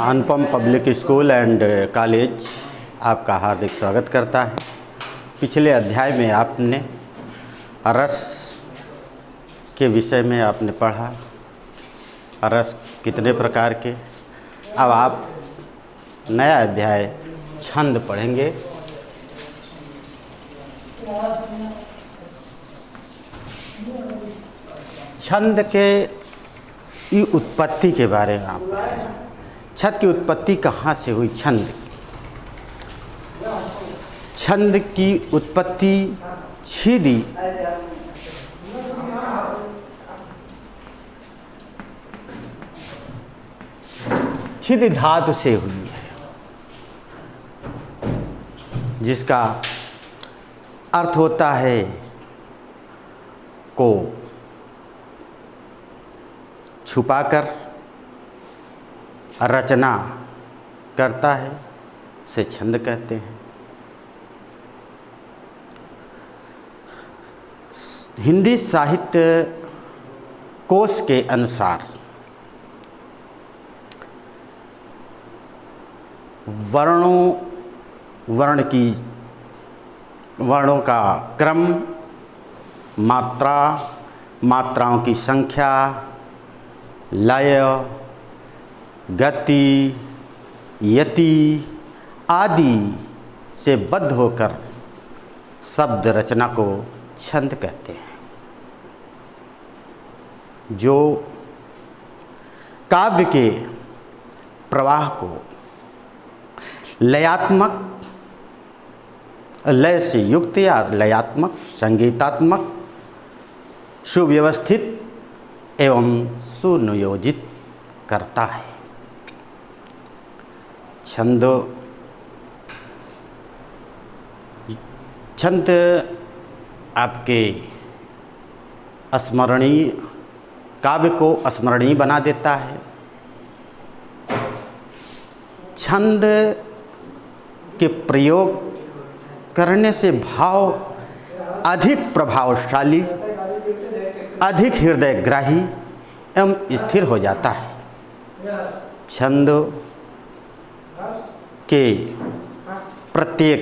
Anupam public school and college आपका हार्दिक स्वागत करता है। पिछले अध्याय में आपने रस के विषय में आपने पढ़ा, रस कितने प्रकार के। अब आप नया अध्याय छंद पढ़ेंगे। छंद के की उत्पत्ति के बारे में आप पढ़ेंगे। छंद की उत्पत्ति कहाँ से हुई? छंद की उत्पत्ति छिदि धातु से हुई है, जिसका अर्थ होता है को छुपाकर रचना करता है, से छंद कहते हैं। हिंदी साहित्य कोश के अनुसार वर्णों का क्रम, मात्राओं की संख्या, लय, गति, यति आदि से बद्ध होकर शब्द रचना को छंद कहते हैं। जो काव्य के प्रवाह को लय से युक्त या लयात्मक, संगीतात्मक, सुव्यवस्थित एवं सुनियोजित करता है। छंद आपके स्मरणीय काव्य को स्मरणीय बना देता है। छंद के प्रयोग करने से भाव अधिक प्रभावशाली, अधिक हृदयग्राही एवं स्थिर हो जाता है। छंद के प्रत्येक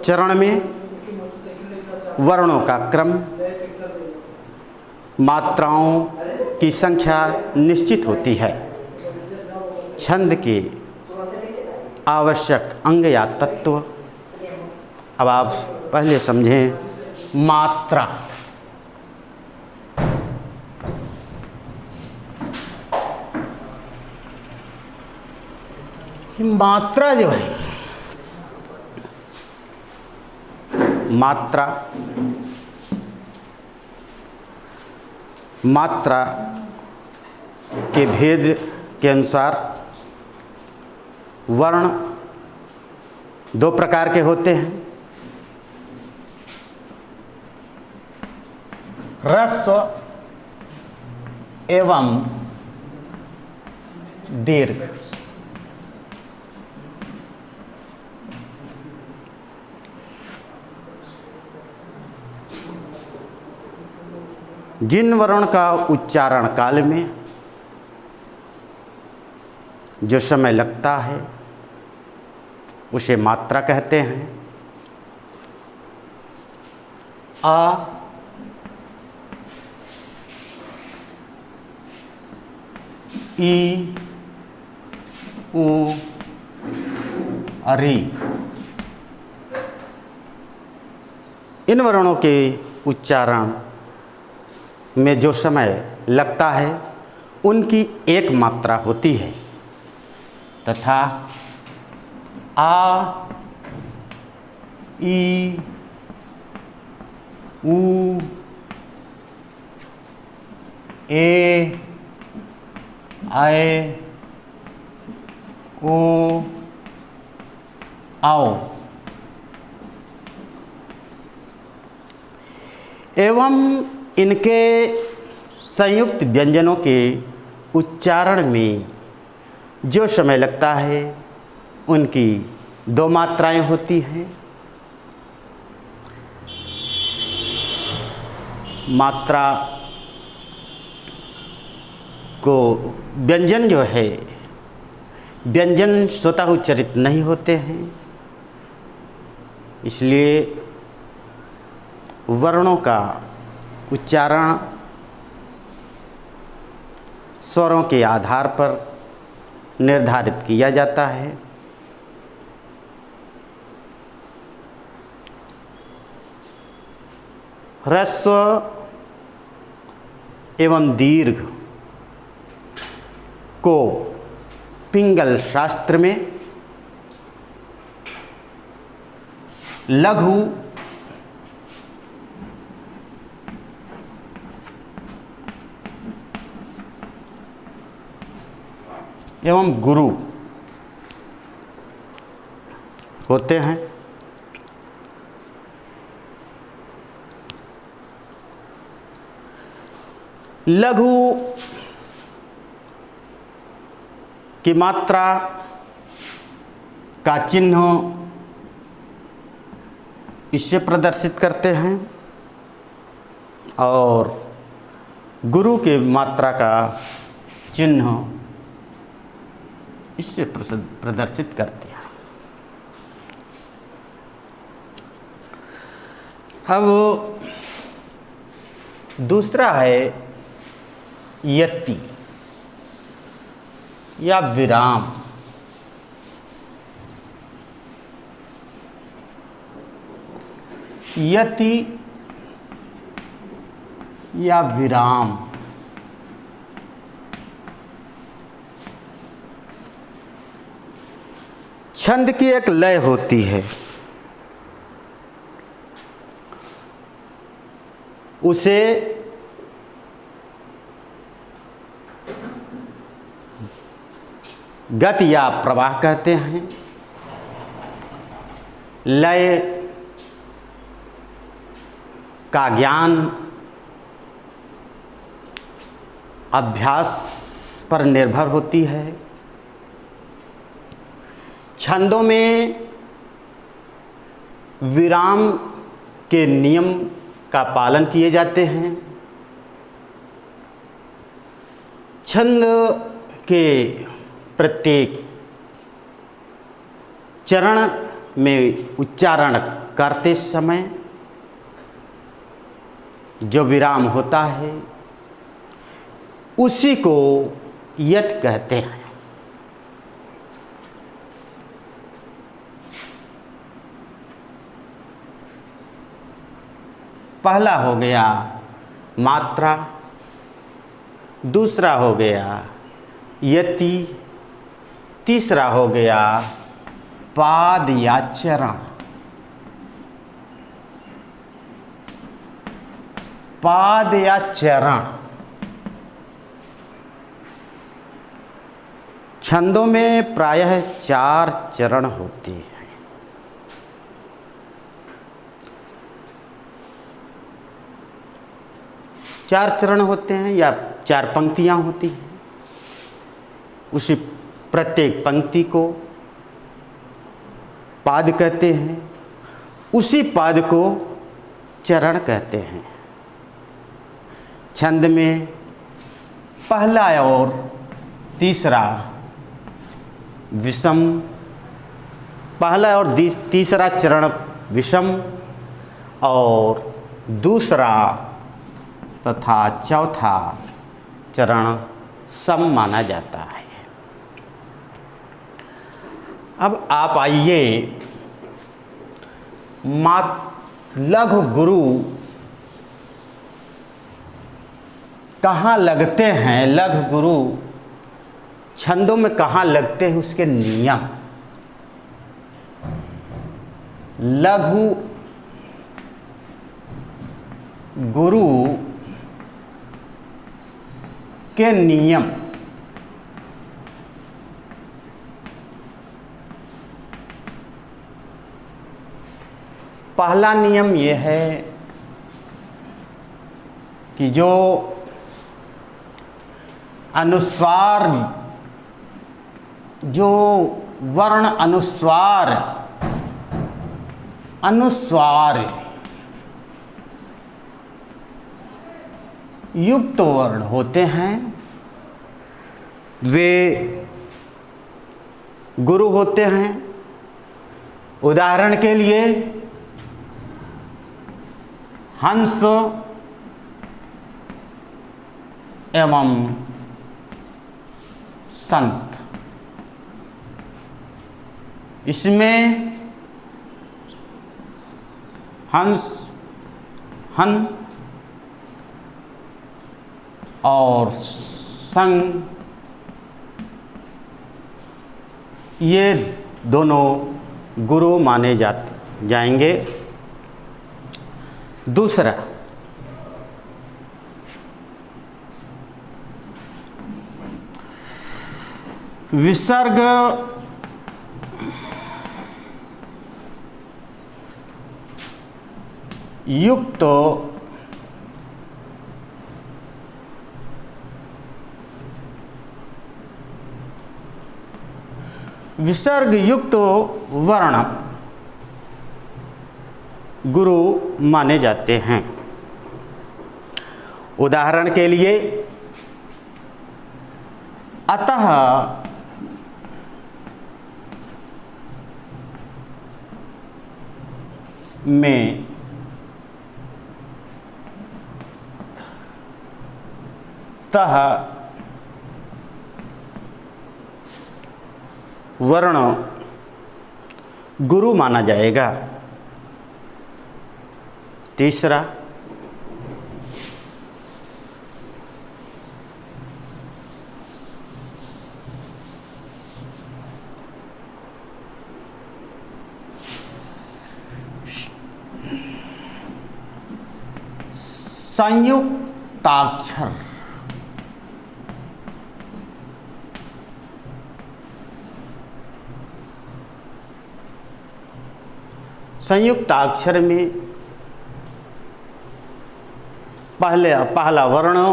चरण में वर्णों का क्रम, मात्राओं की संख्या निश्चित होती है। छंद के आवश्यक अंग या तत्व अब आप पहले समझें। मात्रा, मात्रा जो है, मात्रा के भेद के अनुसार वर्ण दो प्रकार के होते हैं। ह्रस्व एवं दीर्घ। जिन वर्ण का उच्चारण काल में जो समय लगता है उसे मात्रा कहते हैं। आ, ई, उ, री, इन वर्णों के उच्चारण में जो समय लगता है उनकी एक मात्रा होती है, तथा आ, ई, उ, ए, आए, ओ, आओ एवं इनके संयुक्त व्यंजनों के उच्चारण में जो समय लगता है उनकी दो मात्राएं होती हैं। मात्रा को व्यंजन जो है, व्यंजन स्वतः उच्चारित नहीं होते हैं, इसलिए वर्णों का उच्चारण स्वरों के आधार पर निर्धारित किया जाता है। ह्रस्व एवं दीर्घ को पिंगल शास्त्र में लघु एवं गुरु होते हैं। लघु की मात्रा का चिन्ह इससे प्रदर्शित करते हैं और गुरु की मात्रा का चिन्ह इससे प्रदर्शित करते हैं। अब दूसरा है यति या विराम। यति या विराम छंद की एक लय होती है, उसे गति या प्रवाह कहते हैं। लय का ज्ञान अभ्यास पर निर्भर होती है। छंदों में विराम के नियम का पालन किए जाते हैं। छंद के प्रत्येक चरण में उच्चारण करते समय जो विराम होता है उसी को यत कहते हैं। पहला हो गया मात्रा, दूसरा हो गया यति, तीसरा हो गया पाद या चरण। पाद या चरण छंदों में प्रायः 4 चरण होते हैं। चार चरण होते हैं या 4 पंक्तियां होती हैं। उसी प्रत्येक पंक्ति को पाद कहते हैं, उसी पाद को चरण कहते हैं। छंद में पहला और तीसरा विषम, पहला और तीसरा चरण विषम और दूसरा तथा चौथा चरण सम माना जाता है। अब आप आइए लघु गुरु कहाँ लगते हैं, लघु गुरु छंदों में कहाँ लगते हैं उसके नियम। लघु गुरु के नियम। पहला नियम यह है कि जो अनुस्वार, जो वर्ण अनुस्वार युक्त वर्ण होते हैं वे गुरु होते हैं। उदाहरण के लिए हंस एवं संत। इसमें हंस, हन और संग, ये दोनों गुरु माने जाएंगे। दूसरा, विसर्ग युक्त विसर्ग युक्त वर्ण गुरु माने जाते हैं। उदाहरण के लिए अतः, में, तह वर्ण गुरु माना जाएगा। तीसरा, संयुक्ताक्षर संयुक्ताक्षर में पहला वर्ण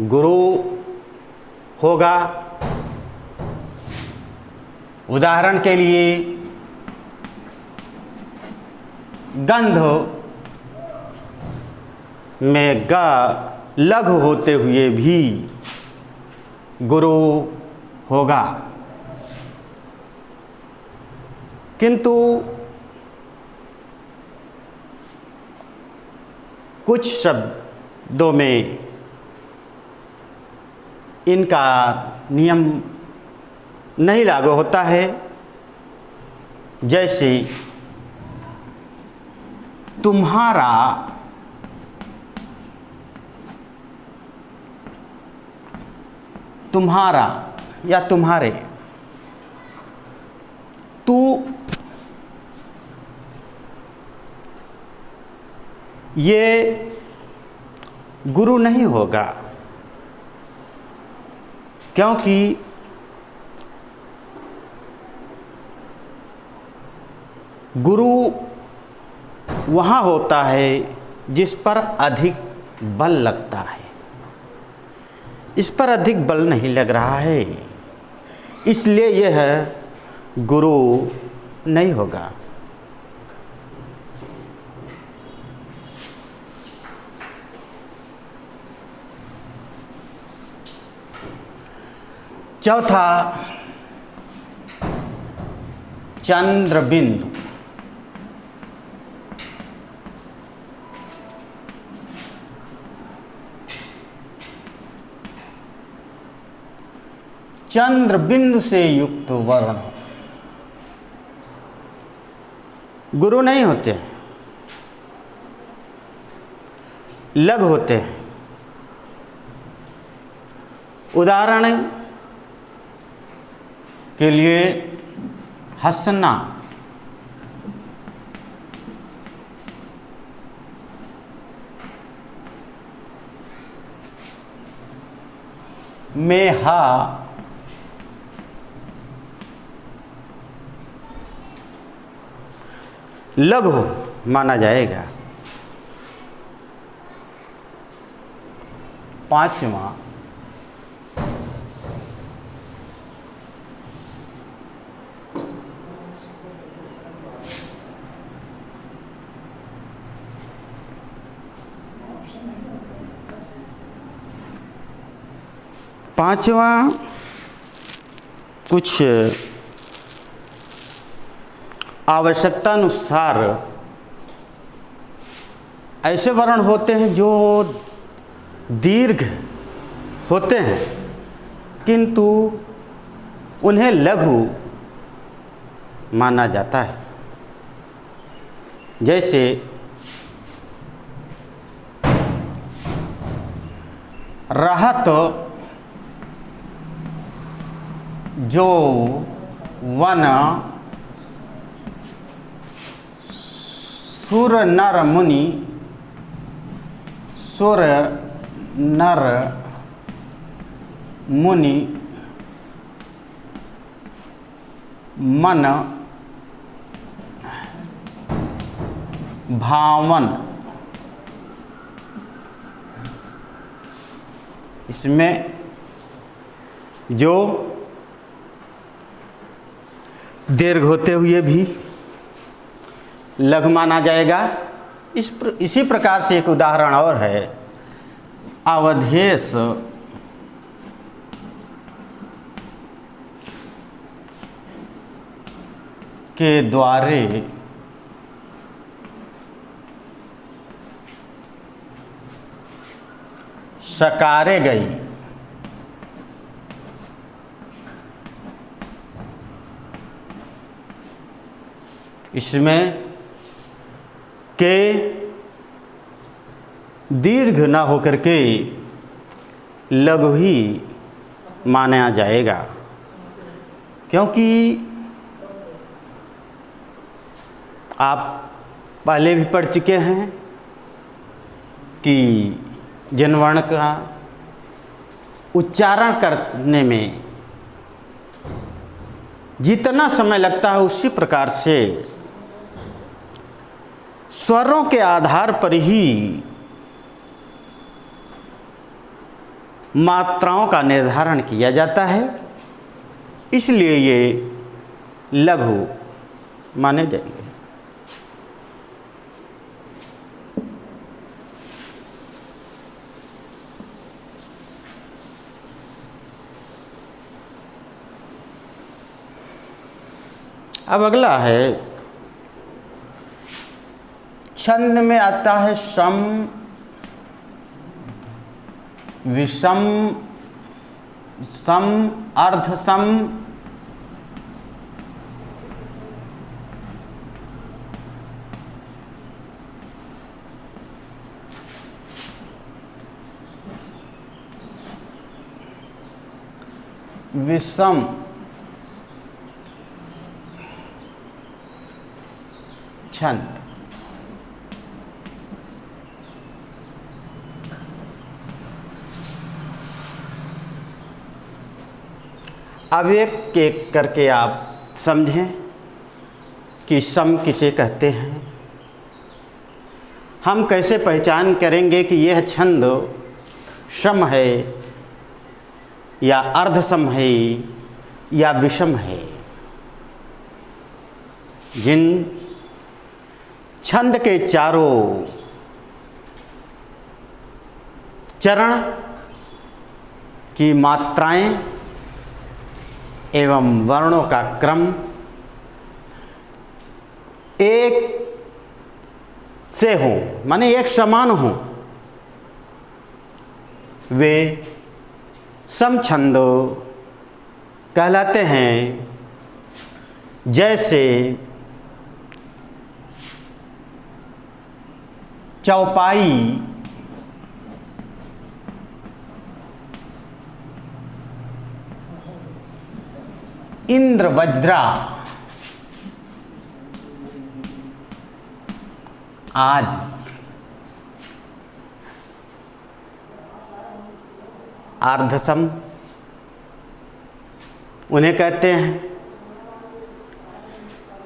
गुरु होगा। उदाहरण के लिए गंध में ग लघु होते हुए भी गुरु होगा। किंतु कुछ शब्दों में इनका नियम नहीं लागू होता है। जैसे तुम्हारा, तुम्हारा या तुम्हारे, तू, ये गुरु नहीं होगा, क्योंकि गुरु वहाँ होता है जिस पर अधिक बल लगता है। इस पर अधिक बल नहीं लग रहा है, इसलिए यह गुरु नहीं होगा। चौथा, चंद्रबिंदु। चंद्रबिंदु से युक्त वर्ण गुरु नहीं होते, लघु होते हैं। उदाहरण के लिए हंसना, में हा लघु माना जाएगा। पांचवा, पांचवा कुछ आवश्यकता अनुसार ऐसे वर्ण होते हैं जो दीर्घ होते हैं किंतु उन्हें लघु माना जाता है। जैसे रहत जो वन सुर नर मुनि सुर नर मुनि मन भावन, इसमें जो दीर्घ होते हुए भी लघु माना जाएगा। इसी प्रकार से एक उदाहरण और है, अवधेश के द्वारे सकारे गई। इसमें के दीर्घ ना होकर के लघु ही माना जाएगा, क्योंकि आप पहले भी पढ़ चुके हैं कि जिन वर्ण का उच्चारण करने में जितना समय लगता है उसी प्रकार से स्वरों के आधार पर ही मात्राओं का निर्धारण किया जाता है, इसलिए ये लघु माने जाएंगे। अब अगला है, छंद में आता है सम विषम सम अर्ध सम विषम छंद। अब एक एक करके आप समझें कि सम किसे कहते हैं। हम कैसे पहचान करेंगे कि यह छंद सम है या अर्ध सम है या विषम है। जिन छंद के चारों चरण की मात्राएं एवं वर्णों का क्रम एक से हो, माने एक समान हो, वे समछंद कहलाते हैं। जैसे चौपाई इंद्र वज्रा आदि। अर्धसम उन्हें कहते हैं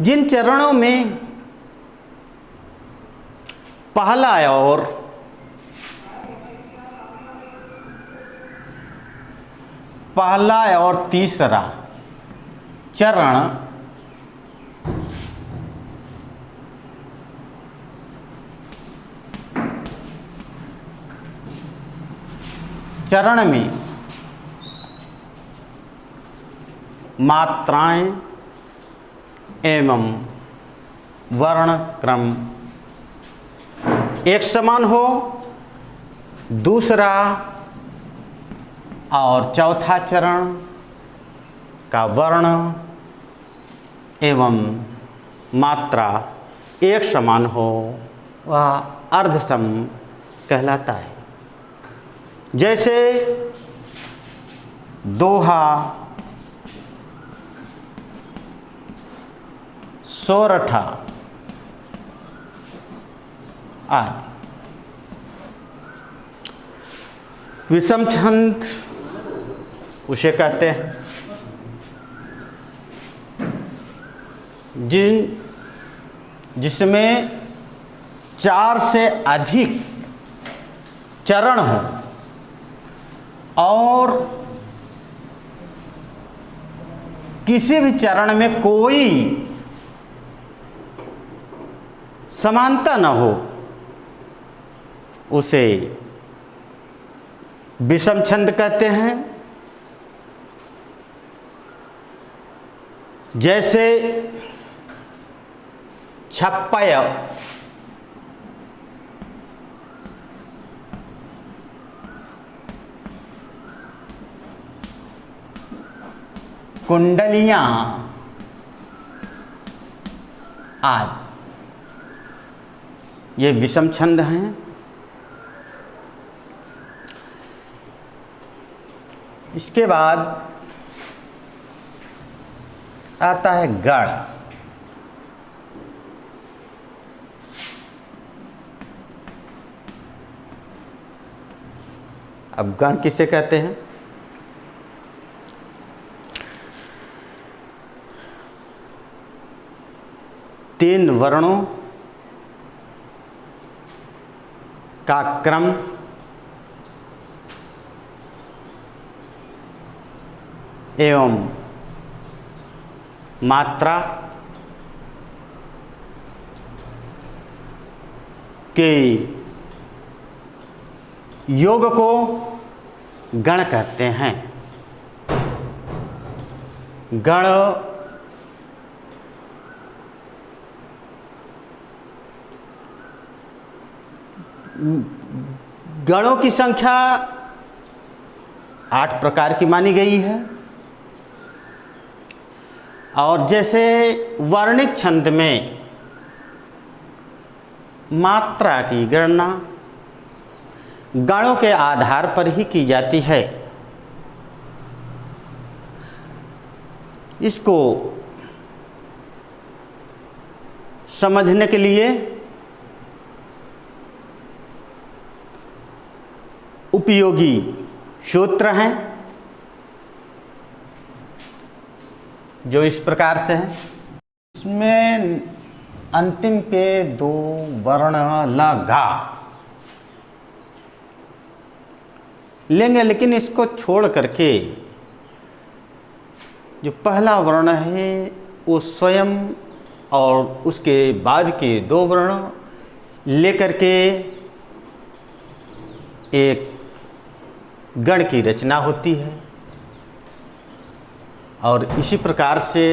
जिन चरणों में पहला और तीसरा चरण में मात्राएं एवं वर्ण क्रम एक समान हो, दूसरा और चौथा चरण का वर्ण एवं मात्रा एक समान हो, वह अर्धसम कहलाता है। जैसे दोहा, सोरठा आदि। विषम छंद उसे कहते हैं जिसमें 4 से अधिक चरण हो और किसी भी चरण में कोई समानता न हो, उसे विषम छंद कहते हैं। जैसे छप्पय, कुंडलियां आदि, ये विषम छंद हैं। इसके बाद आता है गण। अब गण किसे कहते हैं? तीन वर्णों का क्रम एवं मात्रा के योग को गण कहते हैं। गण गणों की संख्या 8 प्रकार की मानी गई है। और जैसे वर्णिक छंद में मात्रा की गणना गणों के आधार पर ही की जाती है। इसको समझने के लिए उपयोगी सूत्र हैं जो इस प्रकार से हैं। इसमें अंतिम के 2 वर्ण ल गा लेंगे, लेकिन इसको छोड़ करके जो पहला वर्ण है वो स्वयं और उसके बाद के 2 वर्ण लेकर के एक गण की रचना होती है। और इसी प्रकार से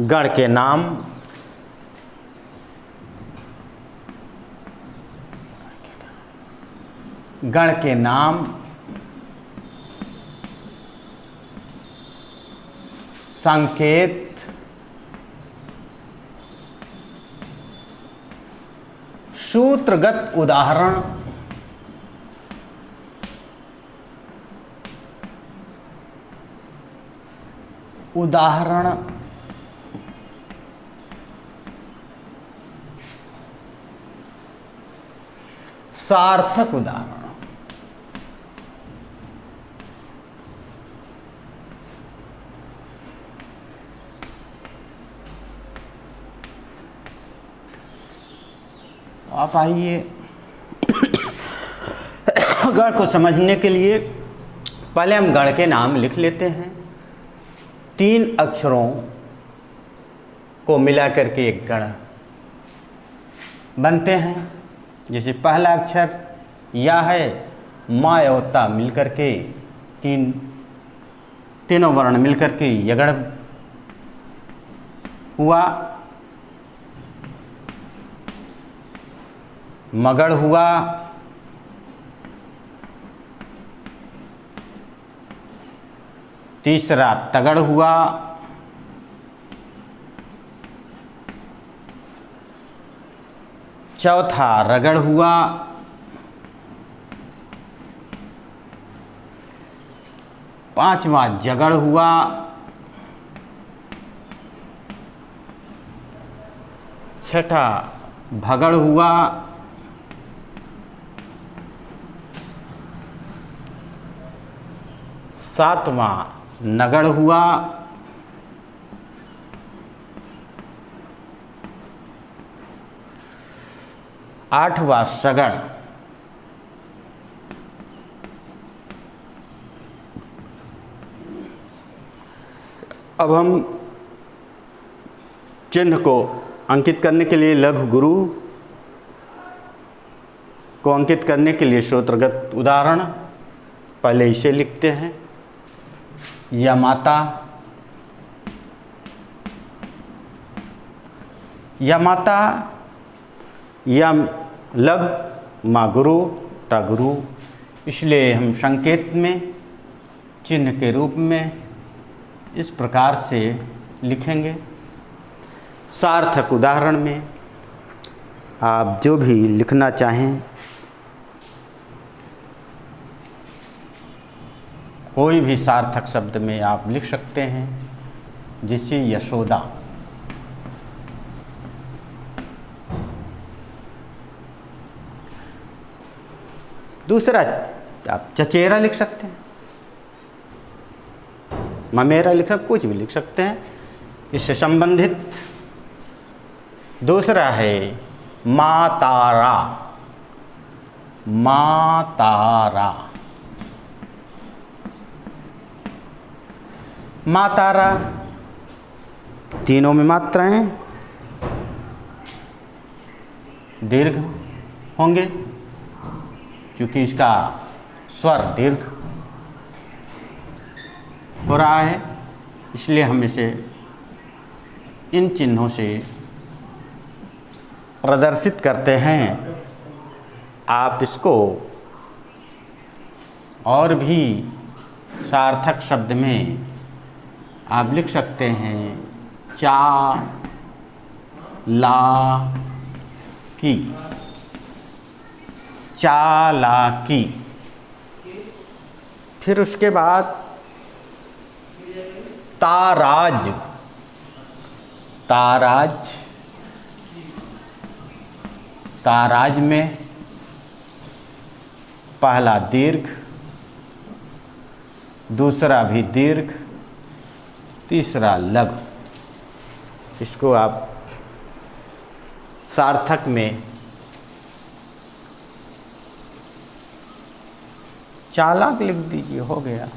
गण के नाम संकेत, सूत्रगत उदाहरण, सार्थक उदाहरण। आप आइए गण को समझने के लिए पहले हम गण के नाम लिख लेते हैं। 3 अक्षरों को मिला करके एक गण बनते हैं। जैसे पहला अक्षर या है, मा और ता मिल करके तीनों वर्ण मिलकर के यगड़ हुआ, मगड़ हुआ, तीसरा तगड़ हुआ, चौथा रगड़ हुआ, पांचवा जगड़ हुआ, छठा भगड़ हुआ, सातवां नगड़ हुआ, आठवां सगड़, अब हम चिन्ह को अंकित करने के लिए लघु गुरु को अंकित करने के लिए सूत्रगत उदाहरण पहले इसे लिखते हैं। या माता, या माता, या लघु माँ गुरु ता गुरु, इसलिए हम संकेत में चिन्ह के रूप में इस प्रकार से लिखेंगे। सार्थक उदाहरण में आप जो भी लिखना चाहें, कोई भी सार्थक शब्द में आप लिख सकते हैं, जैसे यशोदा। दूसरा आप चचेरा लिख सकते हैं, ममेरा लिख सकते, कुछ भी लिख सकते हैं इससे संबंधित। दूसरा है मातारा, मातारा, मातारा, तीनों में मात्राएं दीर्घ होंगे क्योंकि इसका स्वर दीर्घ हो रहा है, इसलिए हम इसे इन चिन्हों से प्रदर्शित करते हैं। आप इसको और भी सार्थक शब्द में आप लिख सकते हैं, चालाकी, चालाकी। फिर उसके बाद ताराज, ताराज, ताराज में पहला दीर्घ, दूसरा भी दीर्घ, तीसरा लघु। इसको आप सार्थक में चालाक लिख दीजिए, हो गया।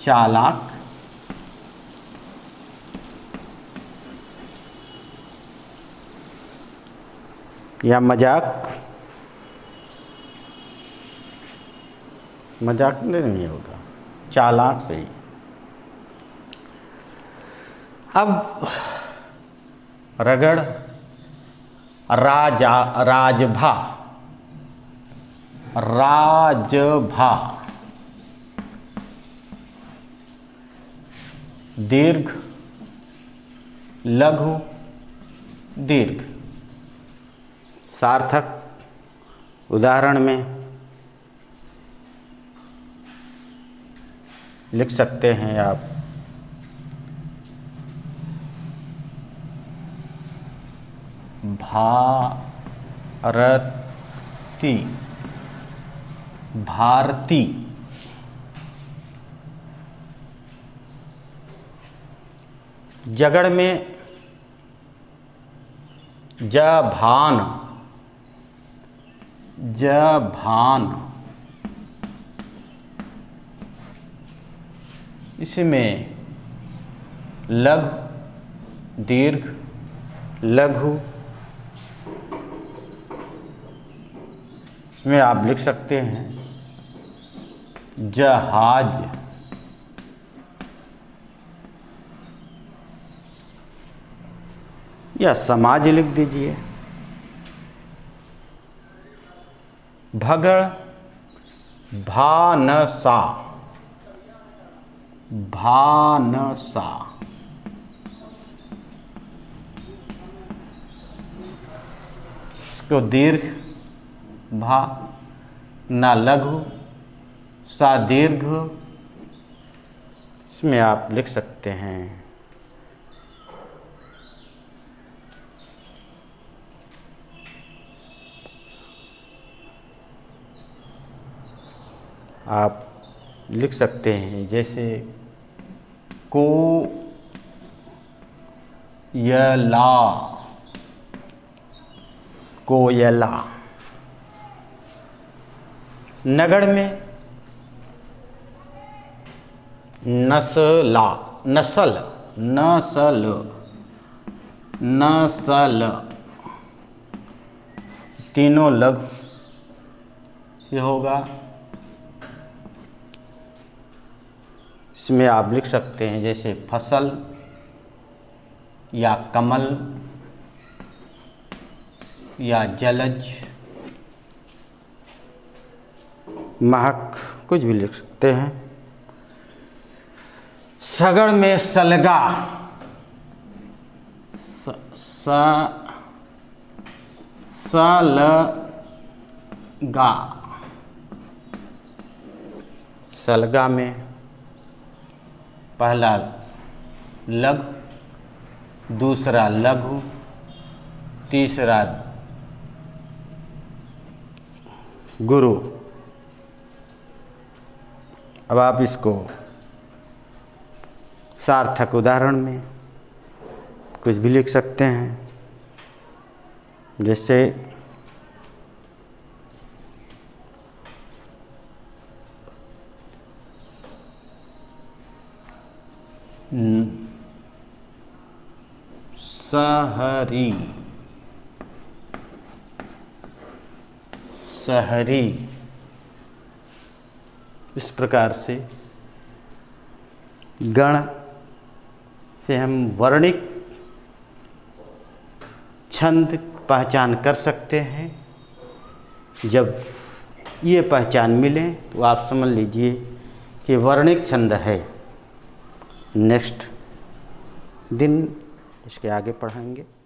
चालाक, या मजाक, मजाक नहीं होगा, चालाक सही। अब रगड़, राजा, राजभा, राजभा, दीर्घ, लघु, दीर्घ। सार्थक उदाहरण में लिख सकते हैं आप, भारती, भारती, जगड़ में जभान, जभान, इसमें लघु, दीर्घ, लघु, इसमें आप लिख सकते हैं जहाज, या समाज लिख दीजिए। भगड़, भानसा, भानसा। इसको दीर्घ भा, ना लघु, सा दीर्घ। इसमें आप लिख सकते हैं जैसे कोयला, कोयला। नगड़ में नस्ला, नस्ल, नस्ल, नस्ल। तीनों लघु ये होगा। इसमें आप लिख सकते हैं जैसे फसल या कमल या जलज, महक, कुछ भी लिख सकते हैं। सगड़ में सलगा, सलगा। सलगा में पहला लघु, दूसरा लघु, तीसरा गुरु। अब आप इसको सार्थक उदाहरण में कुछ भी लिख सकते हैं, जैसे सहरी, सहरी। इस प्रकार से गण से हम वर्णिक छंद पहचान कर सकते हैं। जब ये पहचान मिले तो आप समझ लीजिए कि वर्णिक छंद है। नेक्स्ट दिन इसके आगे पढ़ाएंगे।